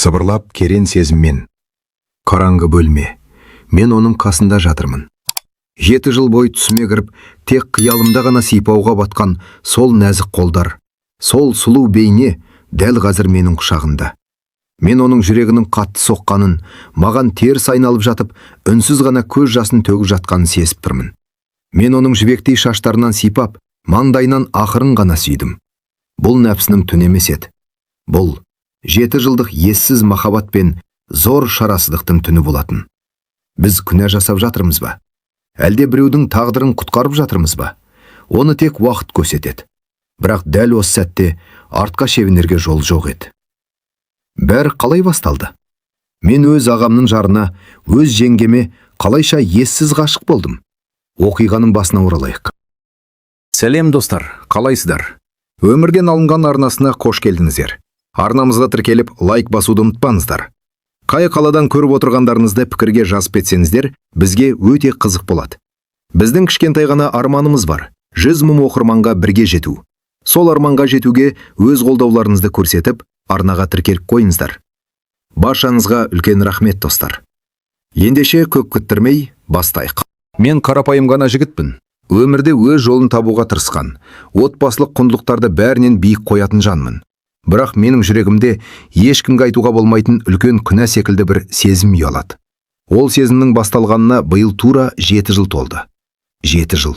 Сыбырлап керен сезіммен. Қараңғы бөлме. Мен оның қасында жатырмын. 7 жыл бой түсіме кіріп, тек қиялымда ғана сипауға батқан сол нәзік қолдар, сол сұлу бейне дәл қазір менің құшағында. Мен оның жүрегінің қатты соққанын, маған теріс айналып жатып, үнсіз ғана көз жасын төгіп жатқанын сезіп тұрмын. Мен оның жібектей шаштарынан сипап, маңдайынан ақырын ғана сүйдім. Бұл нәпсінің түні емес еді. Бұл 7 жылдық ессіз махаббат пен зор шарасыздықтың түні болатын. Біз күнә жасап жатырмыз ба? Әлде біреудің тағдырын құтқарып жатырмыз ба? Оны тек уақыт көрсетеді. Бірақ дәл осы сәтте артқа шегінерге жол жоқ еді. Бәрі қалай басталды? Мен өз ағамның жарына, өз жеңгеме қалайша ессіз ғашық болдым. Оқиғаның басына оралайық. Сәлем достар, қалайсыздар? Өмірден алынған арнасына қош келдіңіздер. Арнамызға тіркеліп, лайк басуды ұмытпаңыздар. Қай қаладан көріп отырғандарыңызды пікірге жазып кетсеңіздер, бізге өте қызық болады. Біздің кішкентай ғана арманымыз бар. 100 мың оқырманға бірге жету. Сол арманға жетуге өз қолдауларыңызды көрсетіп, арнаға тіркеліп қойыңыздар. Баршаңызға үлкен рахмет достар. Ендеше көп күттірмей бастайық. Мен қарапайым ғана жігітпін. Өмірде өз жолын табуға тырысқан, отбасылық құндылықтарды бәрінен биік қоятын жанмын. Бірақ менің жүрегімде ешкімге айтуға болмайтын үлкен күнә секілді бір сезім ұялады. Ол сезімнің басталғанына биыл тура 7 жыл толды. 7 жыл.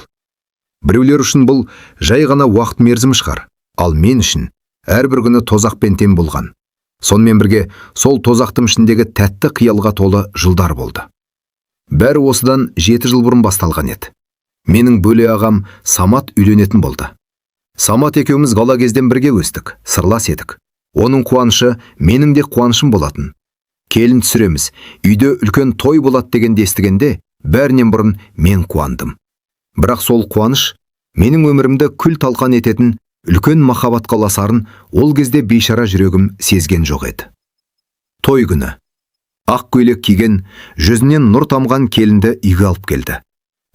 Біреулер үшін бұл жай ғана уақыт мерзімі шығар, ал мен үшін әрбір күні тозақпен тең болған. Сонымен бірге сол тозақтың ішіндегі тәтті қиялға толы жылдар болды. Бәрі осыдан 7 жыл бұрын басталған еді. Менің бөле ағам Самат үйленетін болды. Самат екеуміз бала кезден бірге өстік, сырлас едік. Оның қуанышы менің де қуанышым болатын. Келін түсіреміз, үйде үлкен той болады дегенді естігенде, бәрінен бұрын мен қуандым. Бірақ сол қуаныш менің өмірімді күл талқан ететін үлкен махаббатқа ұласарын ол кезде бейшара жүрегім сезген жоқ еді. Той күні. Ақ көйлек киген, жүзінен нұр тамған келінді үйге алып келді.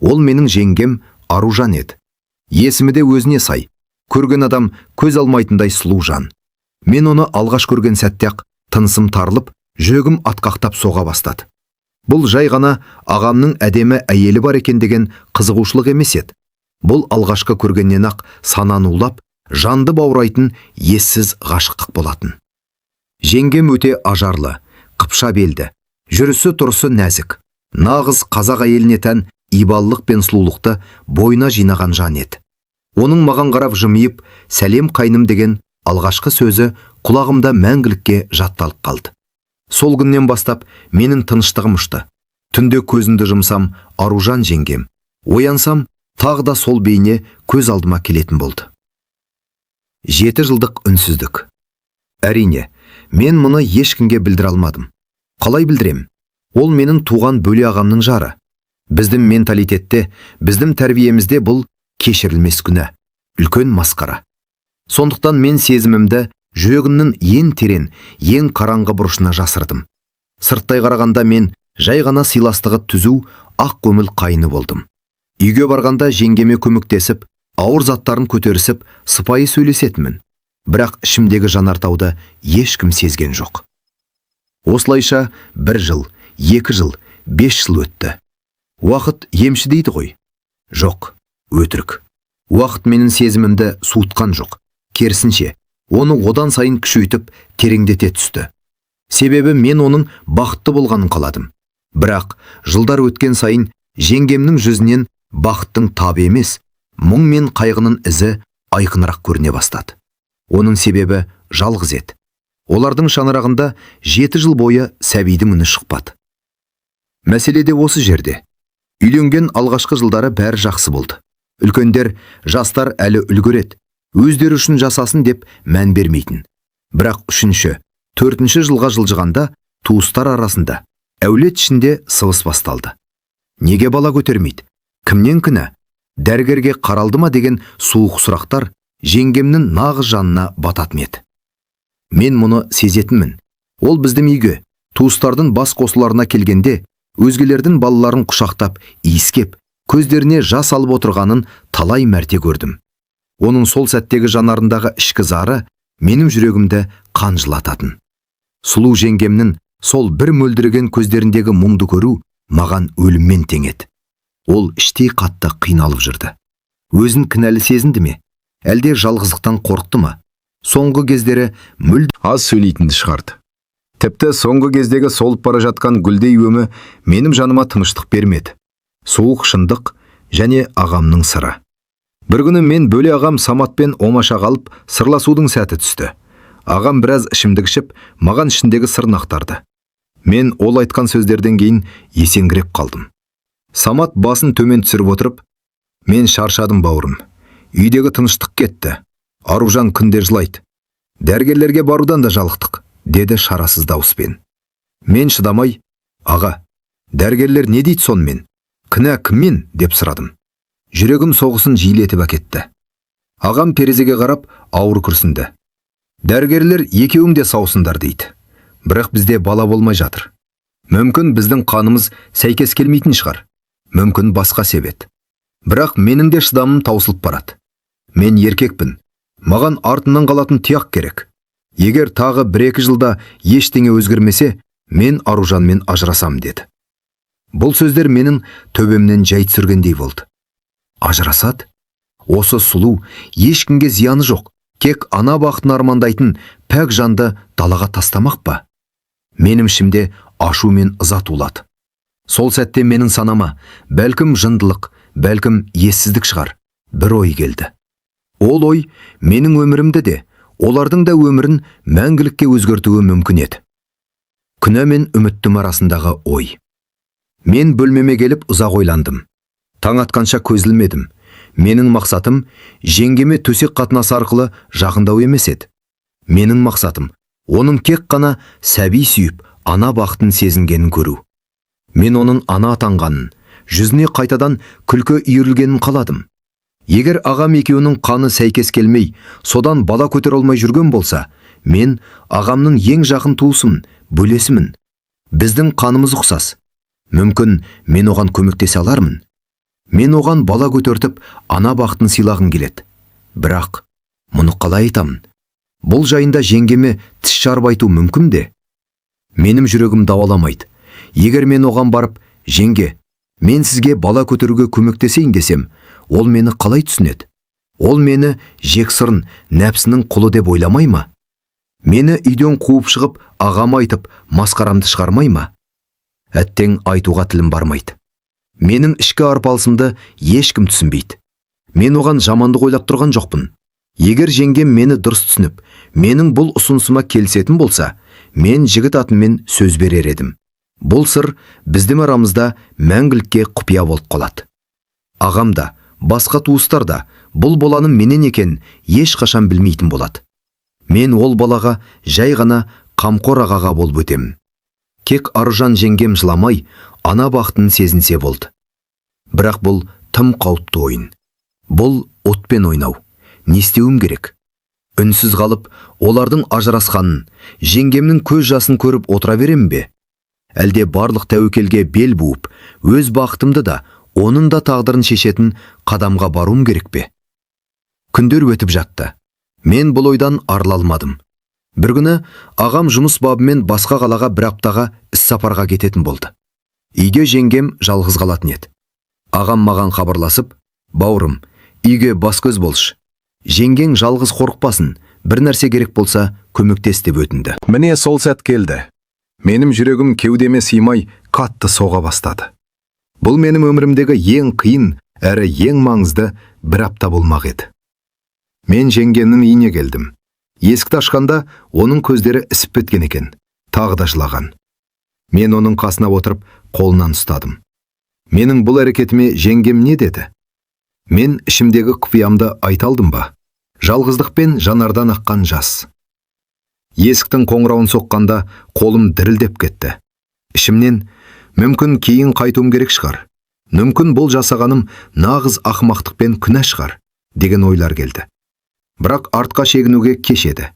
Ол менің жеңгем Аружан еді. Есімі де өзіне сай. Көрген адам көз алмайтындай сұлу жан. Мен оны алғаш көрген сәтте-ақ тынысым тарылып, жүрегім атқақтап соға бастады. Бұл жай ғана ағамның әдемі әйелі бар екен деген қызығушылық емес еді. Бұл алғашқы көргеннен-ақ сананы улап, жанды баурайтын ессіз ғашықтық болатын. Жеңгем өте ажарлы, қыпша белді, жүрісі тұрысы нәзік. Нағыз қазақ әйеліне тән ибалылық пен сұлулықты бойына жинаған жан еді. Оның маған қарап жымиып, сәлем қайным деген алғашқы сөзі құлағымда мәңгілікке жатталып қалды. Сол күннен бастап менің тыныштығым ұшты. Түнде көзімді жұмсам, Аружан жеңгем. Оянсам, тағы да сол бейне көз алдыма келетін болды. 7 жылдық үнсіздік. Әрине, мен мұны ешкімге білдіре алмадым. Қалай білдірем? Ол менің туған бөле ағамның жары. Біздің менталитетте, біздің тәрбиемізде бұл кешірілмес күнә, үлкен масқара. Сондықтан мен сезімімді жүрегімнің ең терең, ең қараңғы бұрышына жасырдым. Сырттай қарағанда мен жай ғана сыйластығы түзу, ақ көңіл қайны болдым. Үйге барғанда жеңгеме көмектесіп, ауыр заттарын көтерісіп, сыпайы сөйлесетінмін. Бірақ ішімдегі жанартауды ешкім сезген жоқ. Осылайша 1 жыл, 2 жыл, 5 жыл өтті. Уақыт емші дейді ғой. Жоқ, өтірік. Уақыт менің сезімімді суытқан жоқ. Керісінше, оны одан сайын күшейтіп, тереңдете түсті. Себебі мен оның бақытты болғанын қаладым. Бірақ жылдар өткен сайын жеңгемнің жүзінен бақыттың табы емес, мұң мен қайғының ізі айқынырақ көріне бастады. Оның себебі жалғыз еді. Олардың шаңырағында 7 жыл бойы сәбидің үні шықпады. Мәселе де осы жерде. Үйленген алғашқы жылдары бәрі жақсы болды. Үлкендер, жастар әлі үлгереді. Өздері үшін жасасын деп мән бермейтін. Бірақ 3-ші, 4-ші жылға жылжығанда туыстар арасында, әулет ішінде сыбыс басталды. Неге бала көтермейді? Кімнен кінә? Дәрігерге қаралды ма деген суық сұрақтар жеңгемнің нағыз жанына бататын еді. Мен мұны сезетінмін. Ол біздің үйге, туыстардың бас қосыларына келгенде, өзгелердің балаларын құшақтап, иіскеп, көздеріне жас алып отырғанын талай мәрте көрдім. Оның сол сәттегі жанарындағы ішкі зары менің жүрегімді қан жылататын. Сұлу жеңгемнің сол бір мөлдіреген көздеріндегі мұңды көру маған өліммен тең еді. Ол іштей қатты қиналып жүрді. Өзін кінәлі сезінді ме? Әлде жалғыздықтан қорықты ма? Соңғы кездері мүлде Аз сөйлейтінді шығарды. Тіпті соңғы кездегі солып бара жатқан гүлдей өмі менің жаныма тыныштық бермеді. Суық шындық және ағамның сыры. Бір күні мен бөле ағам Саматпен омаша қалып сырласудың сәті түсті. Ағам біраз ішімдік ішіп, маған ішіндегі сырын ақтарды. Мен ол айтқан сөздерден кейін есеңгіреп қалдым. Самат басын төмен түсіріп отырып, мен шаршадым бауырым. Үйдегі тыныштық кетті. Аружан күнде жылайды. Дәрігерлерге барудан да жалықтық, деді шарасыз дауыспен. Мен шыдамай, аға, дәрігерлер не дейді сонымен? Кінә кіммен? Деп сұрадым. Жүрегім соғысын жиілетіп әкетті. Ағам терезеге қарап ауыр күрсінді. Дәрігерлер екеуің де саусыңдар дейді. Бірақ бізде бала болмай жатыр. Мүмкін біздің қанымыз сәйкес келмейтін шығар. Мүмкін басқа себеп. Бірақ менің де шыдамым таусылып барады. Мен еркекпін. Маған артынан қалатын тұяқ керек. Егер тағы 1-2 жылда ештеңе өзгермесе, мен Аружанмен ажырасам деді. Бұл сөздер менің төбемнен жай түсіргендей болды. Ажырасады? Осы сұлу, ешкімге зияны жоқ, тек ана бақытын армандайтын пәк жанды далаға тастамақ па? Менің ішімде ашу мен ыза тулады. Сол сәтте менің санама, бәлкім жындылық, бәлкім ессіздік шығар, бір ой келді. Ол ой менің өмірімді де, олардың да өмірін мәңгілікке өзгертуі мүмкін еді. Күнә мен үміттің арасындағы ой. Мен бөлмеме келіп ұзақ ойландым. Таң атқанша көз ілмедім. Менің мақсатым жеңгеме төсек қатынасы арқылы жақындау емес еді. Менің мақсатым оның тек қана сәби сүйіп, ана бақытын сезінгенін көру. Мен оның ана атанғанын, жүзіне қайтадан күлкі үйірілгенін қаладым. Егер ағам екеуінің қаны сәйкес келмей, содан бала көтер алмай жүрген болса, мен ағамның ең жақын туысымын, бөлесімін. Біздің қанымыз ұқсас. Мүмкін мен оған көмектесе алармын. Мен оған бала көтертіп, ана бақытын сыйлағым келеді. Бірақ мұны қалай айтамын? Бұл жайында жеңгеме тіс жарып айту мүмкін де. Менің жүрегім дауаламайды. Егер мен оған барып, жеңге, мен сізге бала көтеруге көмектесейін десем, ол мені қалай түсінеді? Ол мені жексырын, нәпсінің құлы деп ойламай ма? Мені үйден қуып шығып, ағама айтып, масқарамды шығармай ма? Әттең айтуға тілім бармайды. Менің ішкі арпалысымды ешкім түсінбейді. Мен оған жамандық ойлап тұрған жоқпын. Егер жеңгем мені дұрыс түсініп, менің бұл ұсынысыма келісетін болса, мен жігіт атыммен сөз берер едім. Бұл сыр біздің арамызда мәңгілікке құпия болып қалады. Ағам да, басқа туыстар да бұл баланың менен екен ешқашан білмейтін болады. Мен ол балаға жай ғана қамқор ағаға болып өтемін. Кек Аружан жеңгем жыламай, ана бақытын сезінсе болды. Бірақ бұл тым қауіпті ойын. Бұл отпен ойнау. Не істеуім керек? Үнсіз қалып, олардың ажырасқанын, жеңгемнің көз жасын көріп отыра берем бе? Әлде барлық тәуекелге бел буып, өз бақытымды да, оның да тағдырын шешетін қадамға баруым керек пе? Күндер өтіп жатты. Мен бұл ойдан арыла алмадым. Бір күні ағам жұмыс бабымен басқа қалаға бір аптаға іс-сапарға кететін болды. Үйге жеңгем жалғыз қалатын еді. Ағам маған хабарласып, бауырым, үйге бас көз болшы. Жеңгең жалғыз қорықпасын, бір нәрсе керек болса көмектес деп өтінді. Міне сол сәт келді. Менің жүрегім кеудеме сыймай қатты соға бастады. Бұл менің өмірімдегі ең қиын әрі ең маңызды бір апта болмақ еді. Мен жеңгемнің үйіне келдім. Есікті ашқанда оның көздері ісіп біткен екен, тағы да жылаған. Мен оның қасына отырып қолынан ұстадым. Менің бұл әрекетіме жеңгем не деді? Мен ішімдегі құпиямды айта алдым ба? Жалғыздықпен жанардан аққан жас. Есіктің қоңырауын соққанда қолым дірілдеп кетті. Ішімнен, мүмкін кейін қайтуым керек шығар. Мүмкін бұл жасағаным нағыз ақымақтық пен күнә шығар, деген ойлар келді. Бірақ артқа шегінуге кеш еді.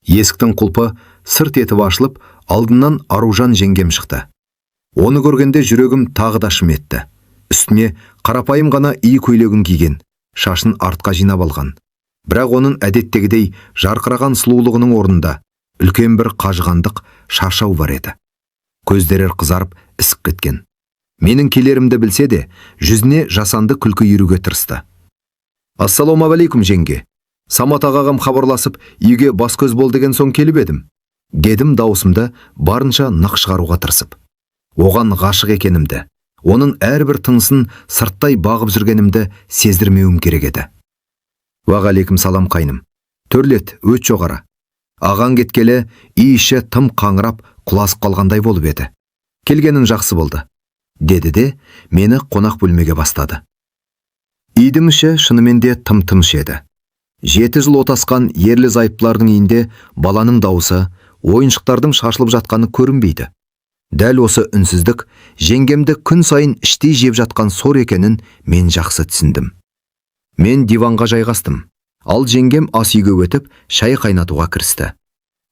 Есіктің құлпы сырт етіп ашылып, алдынан Аружан жеңгем шықты. Оны көргенде жүрегім тағы да шым етті. Үстіне қарапайым ғана үй көйлегін киген, шашын артқа жинап алған. Бірақ оның әдеттегідей жарқыраған сұлулығының орнында үлкен бір қажығандық, шаршау бар еді. Көздері қызарып ісік кеткен. Менің келерімді білсе де, жүзіне жасанды күлкі үйіруге тырысты. «Ассалаумағалейкум, жеңге. Самат ағағам хабарласып, үйге бас көз бол деген соң келіп едім», дедім даусымды барынша нық шығаруға тырысып. Оған ғашық екенімді, оның әрбір тынысын сырттай бағып жүргенімді сездірмеуім керек еді. «Уағалейкум салам қайным. Төрлет, өт жоғары. Ағаң кеткелі, үй іші тым қаңырап, құласып қалғандай болып еді. Келгенің жақсы болды», деді де мені қонақ бөлмеге бастады. Үйдің іші шынымен де тым-тыныш еді. 7 жыл отасқан ерлі зайыптылардың үйінде баланың дауысы, ойыншықтардың шашылып жатқаны көрінбейді. Дәл осы үнсіздік жеңгемді күн сайын іштей жеп жатқан сор екенін мен жақсы түсіндім. Мен диванға жайғастым. Ал жеңгем ас үйге өтіп, шай қайнатуға кірісті.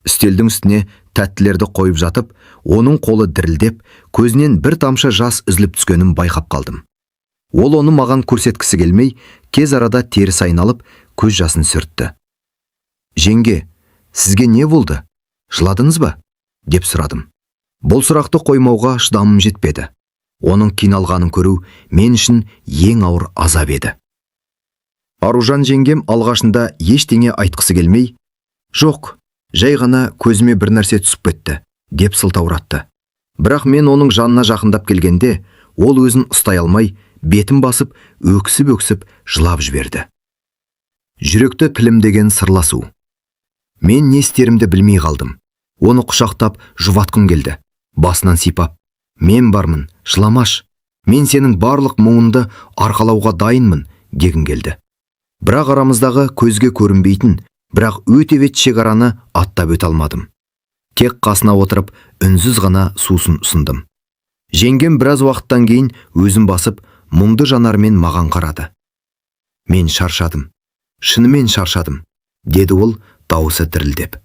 Үстелдің үстіне тәттілерді қойып жатып, оның қолы дірілдеп, көзінен бір тамшы жас үзіліп түскенін байқап қалдым. Ол оны маған көрсеткісі келмей, кез арада теріс айналып, көз жасын сүртті. «Жеңге, сізге не болды? Жыладыңыз ба?» деп сұрадым. Бұл сұрақты қоймауға шыдамым жетпеді. Оның қиналғанын көру мен үшін ең ауыр азап еді. Аружан жеңгем алғашында ештеңе айтқысы келмей, «Жоқ, жай ғана көзіме бір нәрсе түсіп кетті», деп сылтауратты. Бірақ мен оның жанына жақындап келгенде, ол өзін ұстай алмай, бетін басып, өксіп-өксіп жылап жіберді. Жүректі тілімдеген сырласу. Мен не істерімді білмей қалдым. Оны құшақтап жұбатқым келді. Басынан сипап, «Мен бармын, жыламаш. Мен сенің барлық мұңыңды арқалауға дайынмын», дегім келді. Бірақ арамыздағы көзге көрінбейтін, бірақ өте вет шекараны аттап өте алмадым. Тек қасына отырып, үнсіз ғана сусын ұсындым. Жеңгем біраз уақыттан кейін өзін басып, мұңды жанармен маған қарады. «Мен шаршадым. Шынымен шаршадым», деді ол дауысы дірілдеп.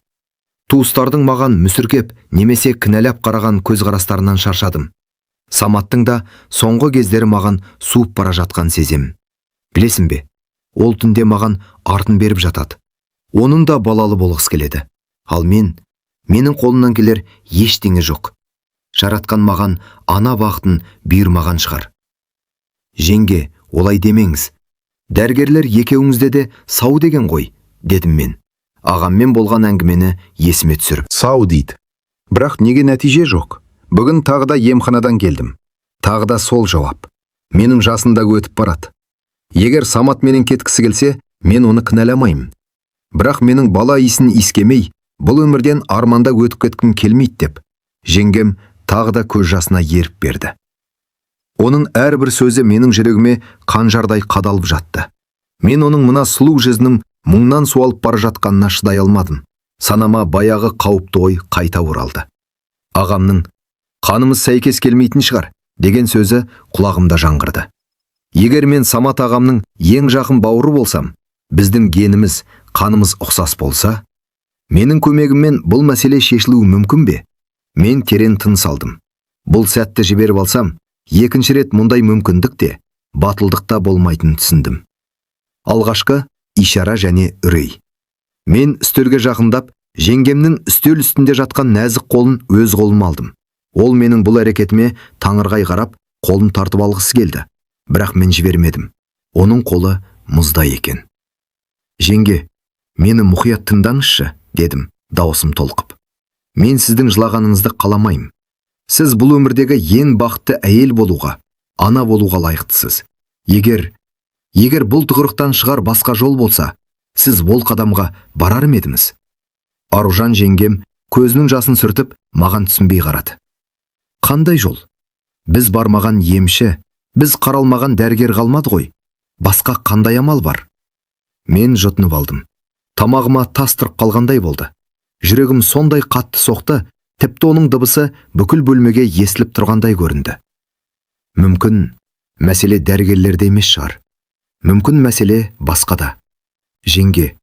Туыстардың маған мүсіркеп, немесе кінәлап қараған көзқарастарынан шаршадым. Саматтың да соңғы кездері маған суып бара жатқан сезем. Білесің бе, ол түнде маған артын беріп жатады. Оның да балалы болғысы келеді. Ал менің қолымнан келер ештеңе жоқ. Жаратқан маған ана бақытын бұйырмаған шығар. «Жеңге, олай демеңіз. Дәрігерлер екеуіңізде де сау деген ғой», дедім мен. Ағаммен болған әңгімені есіме түсіріп. «Сау» дейді. Бірақ неге нәтиже жоқ? Бүгін тағы да емханадан келдім. Тағы да сол жауап. Менің жасындағы өтіп барады. Егер Самат менен кеткісі келсе, мен оны кінәламаймын. Бірақ менің бала исін искемей, бұл өмірден арманда өтіп кеткім келмейді деп, жеңгем тағы да көз жасына еріп берді. Оның әрбір сөзі менің жүрегіме қанжардай қадалып жатты. Мен оның мына сұлу жүзінің мұңнан суалып бара жатқанына шыдай алмадым. Санама баяғы қауіпті ой қайта оралды. Ағамның «Қанымыз сәйкес келмейтін шығар» деген сөзі құлағымда жаңғырды. Егер мен Самат ағамның ең жақын бауыры болсам, біздің геніміз, қанымыз ұқсас болса, менің көмегіммен бұл мәселе шешілуі мүмкін бе? Мен терең тыныс алдым. Бұл сәтті жіберіп алсам, екінші рет мұндай мүмкіндік те, батылдықта болмайтынын түсіндім. Алғашқы ишара және үрей. Мен үстелге жақындап, жеңгемнің үстел үстінде жатқан нәзік қолын өз қолыма алдым. Ол менің бұл әрекетіме таңырғай қарап, қолын тартып алғысы келді. Бірақ мен жібермедім. Оның қолы мұздай екен. «Жеңге, мені мұқият тыңдаңызшы», дедім, дауысым толқып. «Мен сіздің жылағаныңызды қаламаймын. Сіз бұл өмірдегі ең бақытты әйел болуға, ана болуға лайықтысыз. Егер бұл тұғырықтан шығар басқа жол болса, сіз ол қадамға барар ма едіңіз?» Аружан жеңгем көзінің жасын сүртіп, маған түсінбей қарады. «Қандай жол? Біз бармаған емші, біз қаралмаған дәрігер қалмады ғой. Басқа қандай амал бар?» Мен жұтынып алдым. Тамағыма тас тұрып қалғандай болды. Жүрегім сондай қатты соқты, тіпті оның дыбысы бүкіл бөлмеге естіліп тұрғандай көрінді. Мүмкін мәселе дәрігерлерде емес шығар. Мүмкін мәселе басқада. «Жеңге,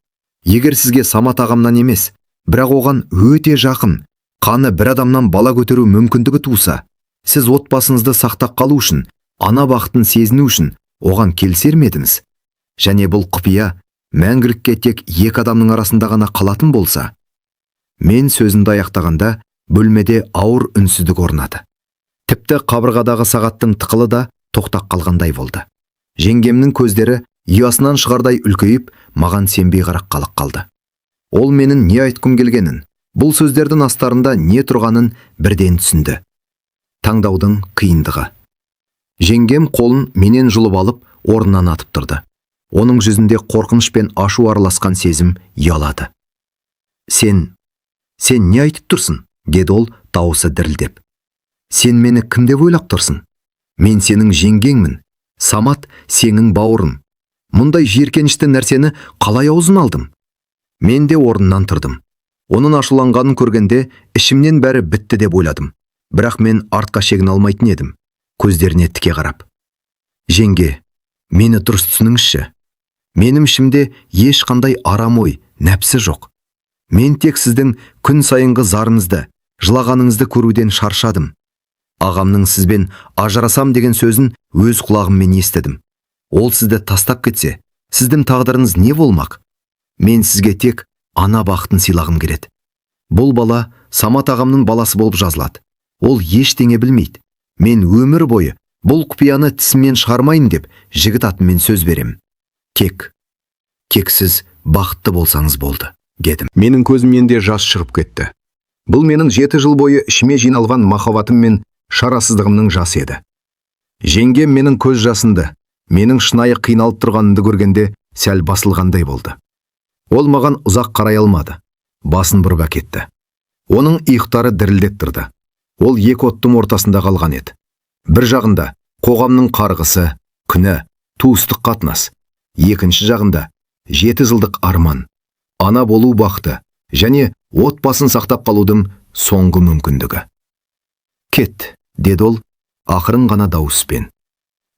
егер сізге Самат ағамнан емес, бірақ оған өте жақын, қаны бір адамнан бала көтеру мүмкіндігі туса, сіз отбасыңызды сақтап қалу үшін, ана бақытын сезіну үшін оған келісер ме едіңіз? Және бұл құпия мәңгілікке тек екі адамның арасында ғана қалатын болса?» Мен сөзімді аяқтағанда Бөлмеде ауыр үнсіздік орнады. Тіпті қабырғадағы сағаттың тықылы да тоқтап қалғандай болды. Жеңгемнің көздері ұясынан шығардай үлкейіп, маған сенбей қарап қалды. Ол менің не айтқым келгенін, бұл сөздердің астарында не тұрғанын бірден түсінді. Таңдаудың қиындығы. Жеңгем қолын менен жұлып алып, орнынан атып тұрды. Оның жүзінде қорқыныш пен ашу араласқан сезім ұялады. Сен не айтып тұрсың? Деді ол дауысы дірілдеп. Сен мені кім деп ойлап тұрсың? Мен сенің жеңгеңмін. Самат сенің бауырың. Мұндай жиіркенішті нәрсені қалай аузын алдым? Мен де орнынан тұрдым. Оның ашуланғанын көргенде ішімнен бәрі бітті деп ойладым. Бірақ мен артқа шегіне алмайтын едім. Көздеріне тіке қарап. Жеңге, мені дұрыс түсініңізші. Менің ішімде ешқандай арам ой, нәпсі жоқ. Мен тек сіздің күн сайынғы зарыңызды, жылағаныңызды көруден шаршадым. Ағамның сізбен ажырасам деген сөзін өз құлағыммен естідім. Ол сізді тастап кетсе, сіздің тағдырыңыз не болмақ? Мен сізге тек ана бақытын сыйлағым келеді. Бұл бала Самат ағамның баласы болып жазылады. Ол ештеңе білмейді. Мен өмір бойы бұл құпияны тісімнен шығармайын деп жігіт атымен сөз берем. Тек сіз бақытты болсаңыз болды, дедім. Менің көзімнен де жас шығып кетті. Бұл менің 7 жыл бойы ішіме жиналған махаббатым мен шарасыздығымның жасы еді. Жеңгем менің көз жасынды, менің шынайы қиналып тұрғанымды көргенде сәл басылғандай болды. Ол маған ұзақ қарай алмады. Басын бұрып әкетті. Оның иықтары дірілдеп тұрды. Ол екі оттың ортасында қалған еді. Бір жағында қоғамның қарғысы, күнә, туыстық қатынас. Екінші жағында 7 жылдық арман, ана болу бақыты және отбасын сақтап қалудың соңғы мүмкіндігі. Кет, деді ол, ақырын ғана дауыспен.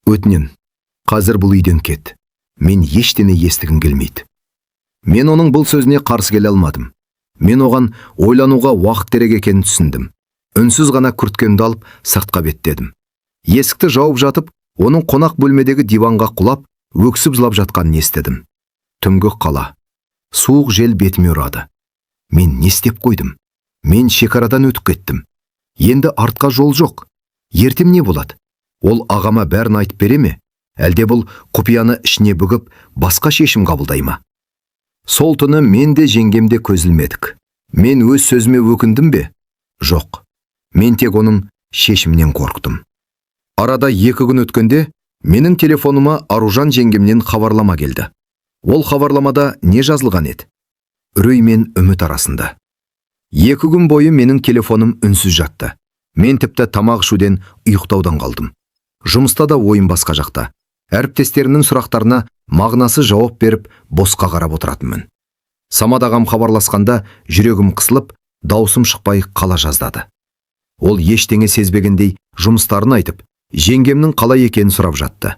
Өтінем, қазір бұл үйден кет. Мен ештеңе естігім келмейді. Мен оның бұл сөзіне қарсы келе алмадым. Мен оған ойлануға уақыт керек екенін түсіндім. Үнсіз ғана күрткемді алып сыртқа беттедім. Есікті жауып жатып, оның қонақ бөлмедегі диванға құлап, өксіп жылап жатқанын естідім. Түнгі қала. Суық жел бетіме ұрады. Мен не істеп қойдым? Мен шекарадан өтіп кеттім. Енді артқа жол жоқ. Ертең не болады? Ол ағама бәрін айтып бере ме? Әлде бұл құпияны ішіне бүгіп, басқа шешім қабылдай ма? Сол түні мен де жеңгемде көзілмедік. Мен өз сөзіме өкіндім бе? Жоқ. Мен тек оның шешімнен қорқтым. Арада 2 күн өткенде, менің телефоныма Аружан жеңгемнен хабарлама келді. Ол хабарламада не жазылған еді? Үрей мен үміт арасында. 2 күн бойы менің телефоным үнсіз жатты. Мен тіпті тамақ ішуден, ұйықтаудан қалдым. Жұмыста да ойым басқа жақта. Әріптестерімнің сұрақтарына мағынасы жауап беріп, босқа қарап отыратынмын. Самат ағам хабарласқанда жүрегім қысылып, даусым шықпай қала жаздады. Ол ештеңе сезбегендей жұмыстарын айтып, жеңгемнің қалай екенін сұрап жатты.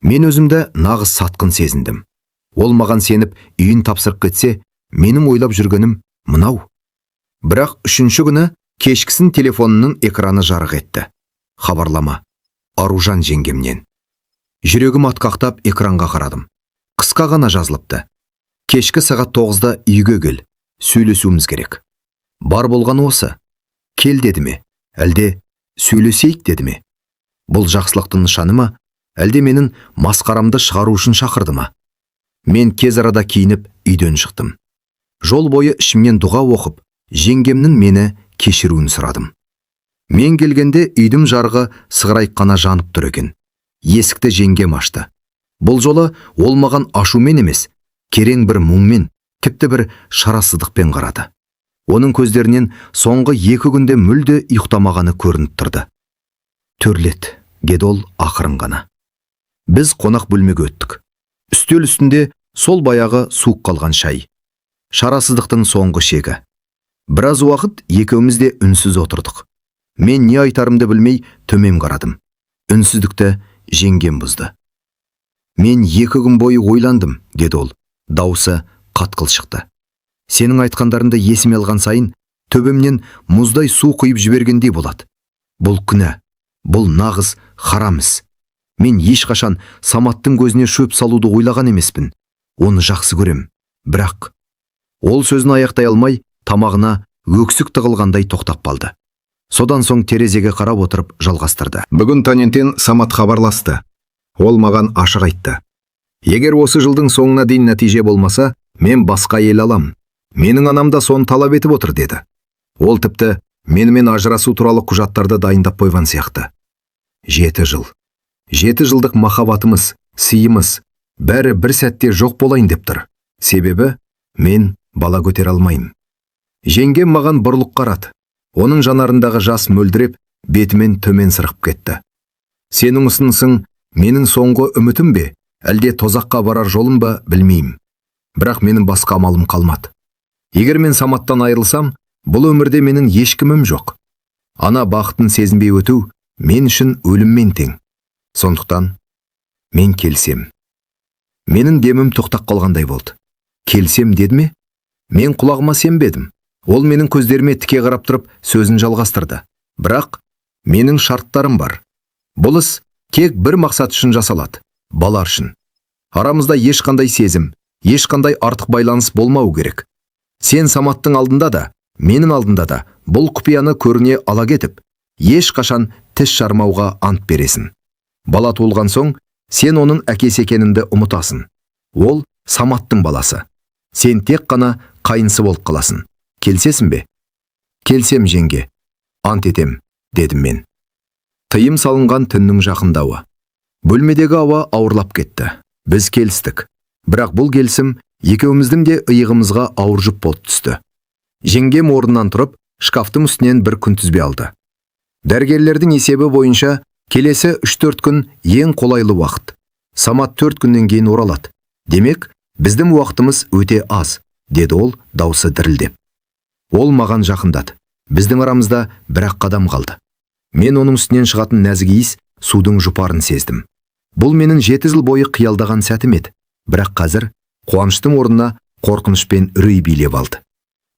Мен өзімді нағыз сатқын сезіндім. Ол маған сеніп үйін тапсырып кетсе, менің ойлап жүргенім мынау. Бірақ 3-ші күні кешкісін телефонының экраны жарық етті. Хабарлама. Аружан жеңгемнен. Жүрегім атқақтап экранға қарадым. Қысқа ғана жазылыпты. Кешкі сағат 9-да үйге кел. Сөйлесуіміз керек. Бар болған осы. Кел деді ме? Әлде сөйлесейік деді ме? Бұл жақсылықтың нышаны ма? Әлде менің масқарамды шығару үшін шақырды ма? Мен кез арада киініп үйден шықтым. Жол бойы ішімнен дұға оқып, жеңгемнің мені кешіруін сұрадым. Мен келгенде үйдің жарығы сығырайып қана жанып тұр екен. Есікті жеңгем ашты. Бұл жолы ол маған ашумен емес, керең бір мұңмен, тіпті бір шарасыздықпен қарады. Оның көздерінен соңғы 2 күнде мүлде ұйықтамағаны көрініп тұрды. Төрлет, деді ол ақырын ғана. Біз қонақ бөлмеге өттік. Үстел үстінде сол баяғы суық қалған шай. Шарасыздықтың соңғы шегі. Біраз уақыт екеуміз де үнсіз отырдық. Мен не айтарымды білмей төмен қарадым. Үнсіздікті жеңгем бұзды. Мен 2 күн бойы ойландым, деді ол. Даусы қатқыл шықты. Сенің айтқандарыңды есіме алған сайын, төбемнен мұздай су құйып жібергендей болады. Бұл күнә, бұл нағыз харам іс. Мен ешқашан Саматтың көзіне шөп салуды ойлаған емеспін. Оны жақсы көрем. Бірақ ол сөзін аяқтай алмай, тамағына өксік тығылғандай тоқтап қалды. Содан соң терезеге қарап отырып жалғастырды. Бүгін таңертең Самат хабарласты. Ол маған ашық айтты. Егер осы жылдың соңына дейін нәтиже болмаса, мен басқа ел алам. Менің анам да соны талап етіп отыр деді. Ол тіпті менімен ажырасу туралы құжаттарды дайындап қойған сияқты. 7 жыл. 7 жылдық махаббатымыз, сыйымыз, бәрі бір сәтте жоқ болайын деп тұр. Себебі мен бала көтере алмаймын. Жеңгем маған бұрылып қарады. Оның жанарындағы жас мөлдіреп, бетімен төмен сырғып кетті. Сенің ұсынысың менің соңғы үмітім бе, әлде тозаққа барар жолым ба, білмеймін. Бірақ менің басқа амалым қалмады. Егер мен Саматтан айырылсам, бұл өмірде менің ешкімім жоқ. Ана бақытын сезінбей өту мен үшін өліммен тең. Сондықтан мен келсем. Менің демім тоқтап қалғандай болды. Келсем деді ме? Мен құлағыма сенбедім. Ол менің көздеріме тіке қарап тұрып сөзін жалғастырды. Бірақ менің шарттарым бар. Бұл іс тек бір мақсат үшін жасалады. Балар үшін. Арамызда ешқандай сезім, ешқандай артық байланыс болмау керек. Сен Саматтың алдында да, менің алдында да бұл құпияны көріне ала кетіп, ешқашан тіс жармауға ант бересің. Бала туылған соң, сен оның әкесі екеніңді ұмытасың. Ол Саматтың баласы. Сен тек қана қайынсы болып қаласың. Келсесің бе? Келсем, жеңге. Ант етем, дедім мен. Тыйым салынған түннің жақындауы. Бөлмедегі ауа ауырлап кетті. Біз келістік. Бірақ бұл келісім екеуміздің де иығымызға ауыр жүк болып түсті. Жеңгем орнынан тұрып, шкафтың үстінен бір күнтізбе алды. Дәрігерлердің есебі бойынша келесі 3-4 күн ең қолайлы уақыт. Самат 4 күннен кейін оралады. Демек, біздің уақытымыз өте аз, деді ол даусы дірілдеп. Ол маған жақындады. Біздің арамызда бір-ақ қадам қалды. Мен оның үстінен шығатын нәзік иіс судың жұпарын сездім. Бұл менің 7 жыл бойы қиялдаған сәтім еді. Бірақ қазір қуаныштың орнына қорқыныш пен үрей билеп алды.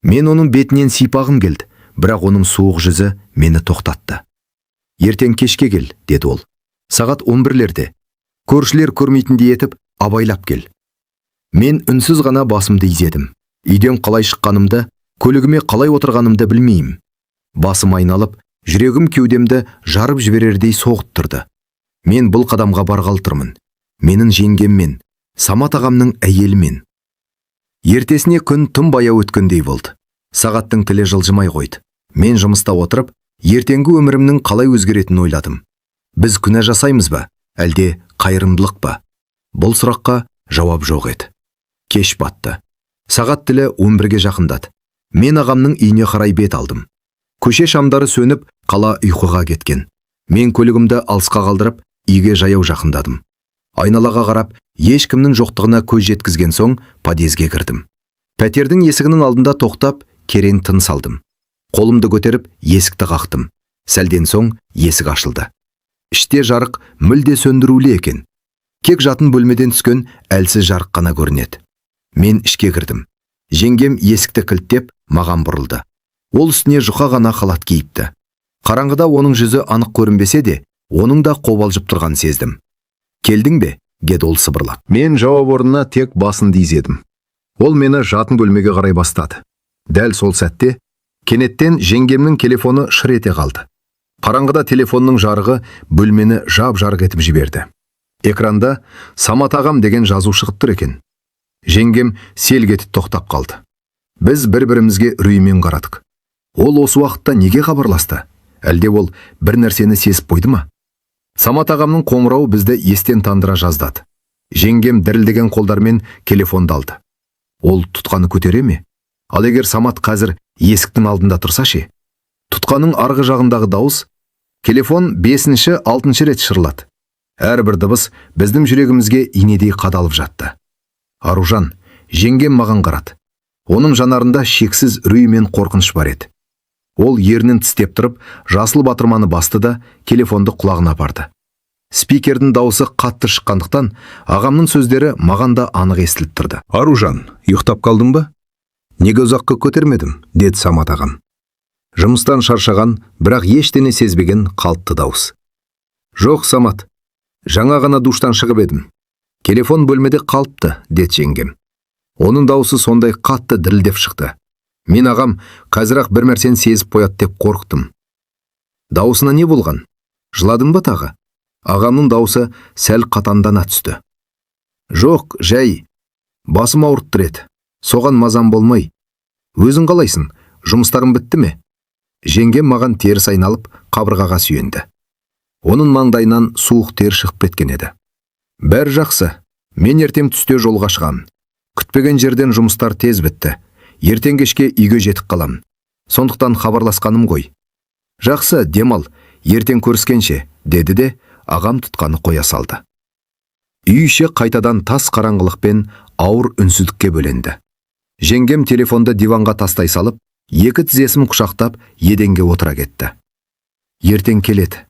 Мен оның бетінен сипағым келді, бірақ оның суық жүзі мені тоқтатты. Ертең кешке кел, деді ол. Сағат 11-лерде. Көршілер көрмейтіндей етіп, абайлап кел. Мен үнсіз ғана басымды изедім. Үйден қалай шыққанымды, көлігіме қалай отырғанымды білмеймін. Басым айналып, жүрегім кеудемді жарып жіберердей соғып тұрды. Мен бұл қадамға барғалы тұрмын. Менің жеңгеммен, Самат ағамның әйелімен. Ертесіне күн тым баяу өткендей болды. Сағаттың тілі жылжымай қойды. Мен жұмыста отырып, ертеңгі өмірімнің қалай өзгеретінін ойладым. Біз күнә жасаймыз ба, әлде қайырымдылық па? Бұл сұраққа жауап жоқ еді. Кеш батты. Сағат тілі 11-ге жақындады. Мен ағамның үйіне қарай бет алдым. Көше шамдары сөніп, қала ұйқыға кеткен. Мен көлігімді алысқа қалдырып, үйге жаяу жақындадым. Айналаға қарап, ешкімнің жоқтығына көз жеткізген соң, подъезге кірдім. Пәтердің есігінің алдында тоқтап, керең тыныс алдым. Қолымды көтеріп, есікті қақтым. Сәлден соң есік ашылды. Іште жарық мүлде сөндірулі екен. Кек жатын бөлмеден түскен әлсіз жарық қана көрінеді. Мен ішке кірдім. Жеңгем есікті кілттеп, маған бұрылды. Ол үстіне жұқа ғана халат киіпті. Қараңғыда оның жүзі анық көрінбесе де, оның да қобалжып тұрған сездім. Келдің бе? Деді ол сыбырлап. Мен жауап орнына тек басымды изедім. Ол мені жатын бөлмеге қарай бастады. Дәл сол сәтте кенеттен жеңгемнің телефоны шыр ете қалды. Қараңғыда телефонның жарығы бөлмені жап-жарық етіп жіберді. Экранда Самат ағам деген жазу шығып тұр екен. Жеңгем селк етіп тоқтап қалды. Біз бір-бірімізге үреймен қарадық. Ол осы уақытта неге хабарласты? Әлде ол бір нәрсені сезіп қойды ма? Самат ағамның қоңырауы бізді естен тандыра жаздады. Жеңгем дірілдеген қолдармен телефонды алды. Ол тұтқаны көтере ме? Ал егер Самат қазір есіктің алдында тұрса ше? Тұтқаның арғы жағындағы дауыс, телефон 5-6 рет шырлады. Әрбір дыбыс біздің жүрегімізге инедей қадалып жатты. Аружан, жеңгем маған қарады. Оның жанарында шексіз үрей мен қорқыныш бар еді. Ол ернін тістеп тұрып, жасыл батырманы басты да телефонды құлағына апарды. Спикердің дауысы қатты шыққандықтан, ағамның сөздері маған да анық естіліп тұрды. Аружан, ұйықтап қалдың ба? Неге ұзаққа көтермедім, деді Самат ағам. Жұмыстан шаршаған, бірақ ештеңе сезбеген қалыпты дауыс. Жоқ, Самат, жаңа ғана душтан шығып едім. Телефон бөлмеде қалыпты, деді жеңгем. Оның дауысы сондай қатты дірілдеп шықты. Мен ағам қазір-ақ бір нәрсені сезіп қояды деп қорықтым. Даусына не болған? Жыладың ба тағы? Ағамның даусы сәл қатандана түсті. Жоқ, жай. Басым ауырып тұр еді. Соған мазам болмай. Өзің қалайсың? Жұмыстарың бітті ме? Жеңгем маған теріс айналып қабырғаға сүйенді. Оның маңдайынан суық тер шығып кеткен еді. Бәрі жақсы. Мен ертең түсте жолға шығамын. Күтпеген жерден жұмыстар тез бітті. Ертең кешке үйге жетіп қалам. Сондықтан хабарласқаным ғой. Жақсы, демал. Ертең көріскенше, деді де ағам тұтқаны қоя салды. Үй іші қайтадан тас қараңғылықпен ауыр үнсіздікке бөленді. Жеңгем телефонды диванға тастай салып, екі тізесін құшақтап, еденге отыра кетті. Ертең келеді.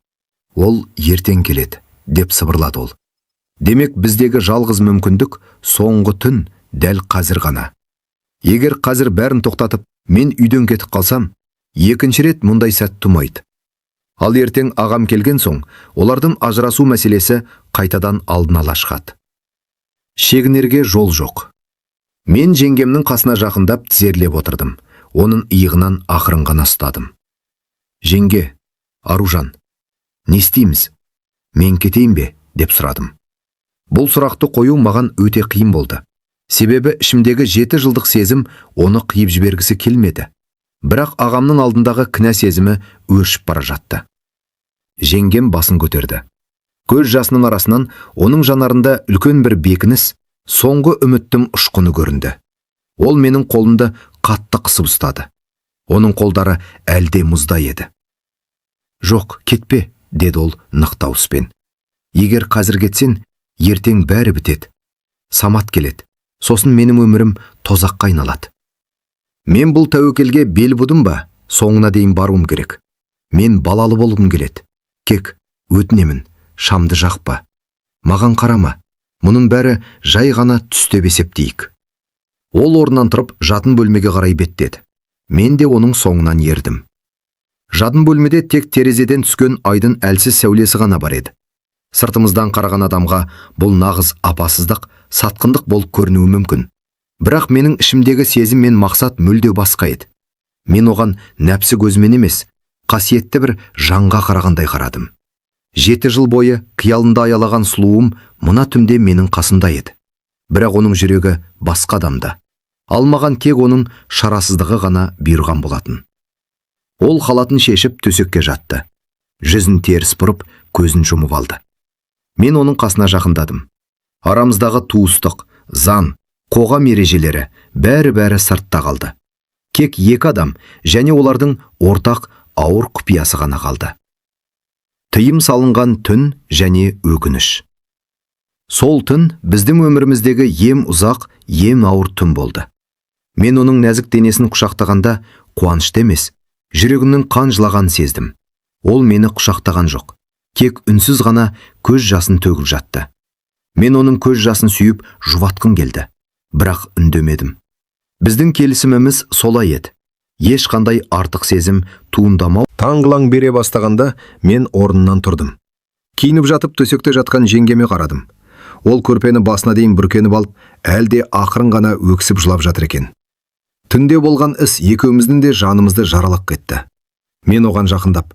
Ол ертең келеді, деп сыбырлады ол. Демек біздегі жалғыз мүмкіндік соңғы түн дәл қазір ғана. Егер қазір бәрін тоқтатып, мен үйден кетіп қалсам, екінші рет мұндай сәт тумайды. Ал ертең ағам келген соң, олардың ажырасу мәселесі қайтадан алдын ала шығады. Шегінерге жол жоқ. Мен жеңгемнің қасына жақындап тізерлеп отырдым. Оның иығынан ақырын ғана ұстадым. Жеңге, Аружан, не істейміз? Мен кетейін бе? Деп сұрадым. Бұл сұрақты қою маған өте қиын болды. Себебі ішімдегі 7 жылдық сезім оны қиып жібергісі келмеді. Бірақ ағамның алдындағы кінә сезімі өршіп бара жатты. Жеңгем басын көтерді. Көз жасының арасынан оның жанарында үлкен бір бекініс, соңғы үміттің ұшқыны көрінді. Ол менің қолымды қатты қысып ұстады. Оның қолдары әлде мұздай еді. Жоқ, кетпе, деді ол нық дауыспен. Егер қазір кетсен, ертең бәрі бітеді. Самат келеді. Сосын менің өмірім тозаққа айналады. Мен бұл тәуекелге бел будым ба, соңына дейін баруым керек. Мен балалы болғым келеді. Кек, өтінемін, шамды жақпа. Маған қарама. Мұның бәрі жай ғана түс деп есептейік. Ол орнынан тұрып жатын бөлмеге қарай беттеді. Мен де оның соңынан ердім. Жатын бөлмеде тек терезеден түскен айдың әлсіз сәулесі ғана бар еді. Сыртымыздан қараған адамға бұл нағыз апасыздық, сатқындық болып көрінуі мүмкін. Бірақ менің ішімдегі сезім мен мақсат мүлде басқа еді. Мен оған нәпсі көзімен емес, қасиетті бір жанға қарағандай қарадым. 7 жыл бойы қиялында аялаған сұлуым мына түнде менің қасымда еді. Бірақ оның жүрегі басқа адамда. Ал маған тек оның шарасыздығы ғана бұйырған болатын. Ол халатын шешіп төсекке жатты. Жүзін теріс бұрып, көзін жұмып алды. Мен оның қасына жақындадым. Арамыздағы туыстық, зан, қоғам ережелері бәрі сыртта қалды. Кек 2 адам және олардың ортақ ауыр құпиясы ғана қалды. Тыйым салынған түн және өкініш. Сол түн біздің өміріміздегі ем ұзақ, ем ауыр түн болды. Мен оның нәзік денесін құшақтағанда қуанышты емес, жүрегімнің қан жылағанын сездім. Ол мені құшақтаған жоқ. Тек үнсіз ғана көз жасын төгіп жатты. Мен оның көз жасын сүйіп жұбатқым келді. Бірақ үндемедім. Біздің келісіміміз солай еді. Ешқандай артық сезім туындамау. Таңғылаң бере бастағанда мен орнынан тұрдым. Киініп жатып төсекте жатқан жеңгеме қарадым. Ол көрпені басына дейін бүркеніп алып, әлде ақырын ғана өксіп жылап жатыр екен. Түнде болған іс екеуміздің де жанымызды жаралап кетті. Мен оған жақындап,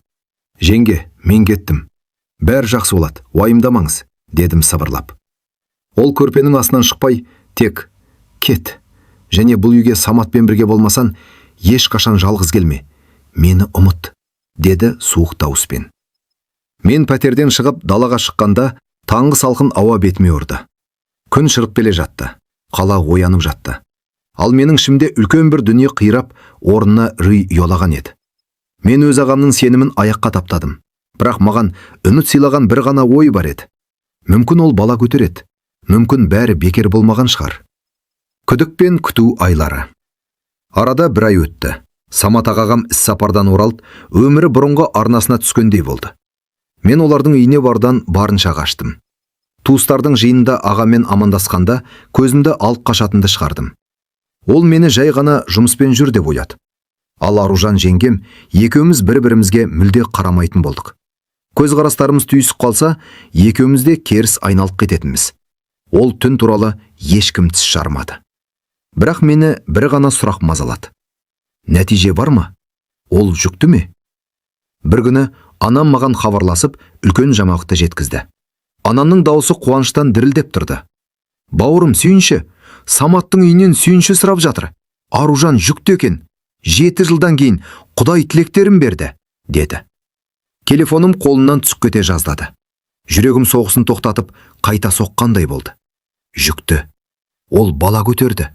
«Жеңге, мен кеттім. Бәрі жақсы болады, уайымдамаңыз», дедім сыбырлап. Ол көрпенің астынан шықпай, тек «Кет, және бұл үйге Саматпен бірге болмасан, ешқашан жалғыз келме. Мені ұмыт», деді суық дауыспен. Мен пәтерден шығып далаға шыққанда, таңғы салқын ауа бетіме ұрды. Күн шығып келе жатты. Қала оянып жатты. Ал менің ішімде үлкен бір дүние қирап, орнына үрей ұялаған еді. Мен өз ағамның сенімін аяққа таптадым. Бірақ маған үміт сыйлаған бір ғана ой бар еді. Мүмкін ол бала көтереді. Мүмкін бәрі бекер болмаған шығар. Күдік пен күту айлары. Арада 1 ай өтті. Самат ағам іс-сапардан оралып, өмірі бұрынғы арнасына түскендей болды. Мен олардың үйіне бардан барынша қаштым. Туыстардың жиынында ағамен амандасқанда көзімді алып қашатынды шығардым. Ол мені жай ғана жұмыспен жүр деп ойлады. Ал Аружан жеңгем екеуміз бір-бірімізге мүлде қарамайтын болдық. Көзқарастарымыз түйісіп қалса, екеуміз де керіс айналып кететінбіз. Ол түн туралы ешкім тіс жармады. Бірақ мені бір ғана сұрақ мазалады. Нәтиже бар ма? Ол жүкті ме? Бір күні анам маған хабарласып, үлкен жаңалықты жеткізді. Анамның дауысы қуаныштан дірілдеп тұрды. Бауырым, сүйінші, Саматтың үйінен сүйінші сұрап жатыр. Аружан жүкті екен. 7 жылдан кейін Құдай тілектерін берді, деді. Телефоным қолынан түсіп кете жаздады. Жүрегім соғысын тоқтатып, қайта соққандай болды. Жүкті. Ол бала көтерді.